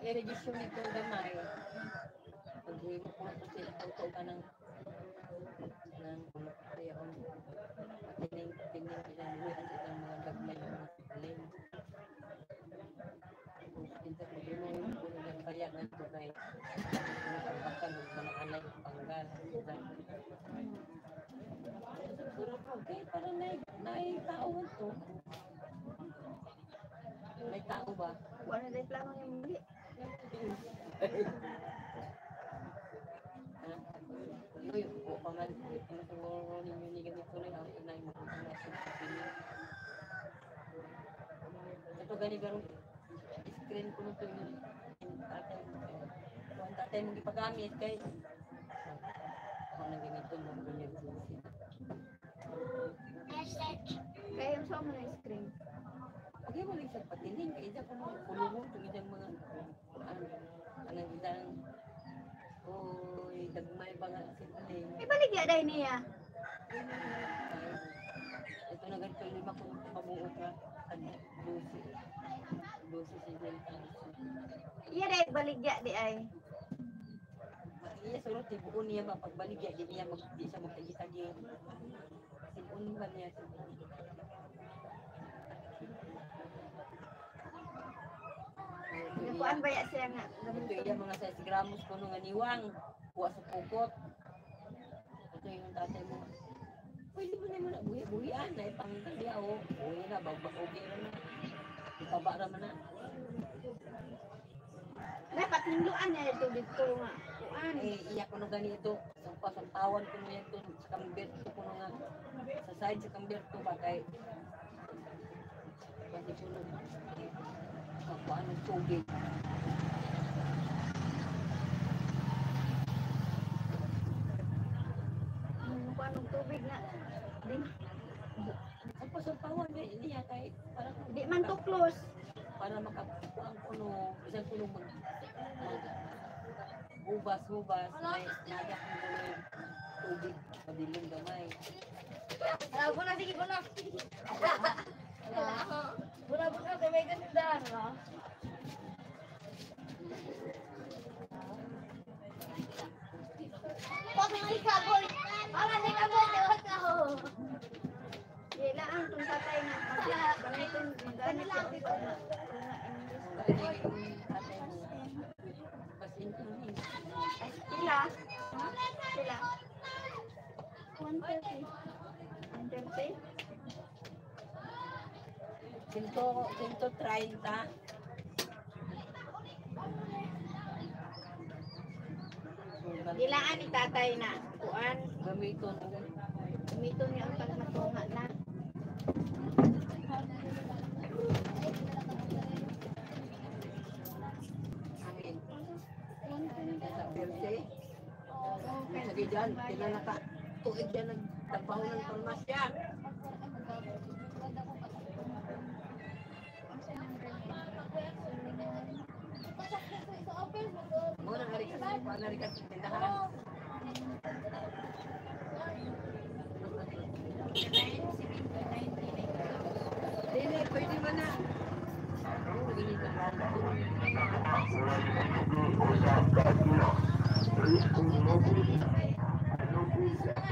i-register nito gamay. Pag-uwi mo kung kasi auto ka ng kayaon. Tining pinabuhian sa mga gagmay ng mga alin. Pinsa ko din mo yung puno ng kaya ng tunay. Pagbakan ng mga alay ng panggal. Siguro okay, parang naitaon to. May tao ba? Wala na yung plano yung muli. Uy, o paman, siguro ninyo ni ganito rin ang tunay mo kung ano sa piling. Ito gani garong screen ko nito yung tatay mo ipagamit kay kung nang ganito mo kung yung Kaya yung sa mo na screen. okay mo lang sa patining kaya dyan kung kulungon kung dyan mga anong isang oy dagmay ba nga sinaling Ibaligya dahil niya. ito na ganito lima kung pabuot na 12 si Delta Iya dahil baligya di ay. iya surot ibuon niya ba pagbaligya di niya di siya magkagitagi sibuon ba niya Nakuan ba ya siya nga? ito iya mga 6 gramos ko nung aniwang kuha sa pukot ito yung tatay mo pwede mo na mo na buhi-buhian na ipangkal niya o buhi na okay na itaba naman na Dapat nindуan niya ito dito nga. Kuan. iya ko nung ganito sa tawan ko nung ito sa kambirto ko nung sa side sa kambirto ba kay pati ko nung kuhaan ng tubig Kuan ng tubig na. tapos ang tawan niya kay parang Di man tuklos. para makakuha ang kuno isang kulong hubas may nadak ng kuno tubig madilim gamay Buna sige buna. Buna sa may ganda no. Pamili ka boy. Pamili ka boy ho. Ila ang tuntatay na gamiton gamit ko. Sila? Sila? 130. 130? 130. Dilaan ni tatay na. Kuan. Gamiton. Gamiton niya ang pagmatunga na. Amin. Sa birthday. Sige dyan, tinanaka. Tuig dyan nagtabaho ng farmasya. Mga nangarikas sa tindahan. Dili, pwede mo na. Terus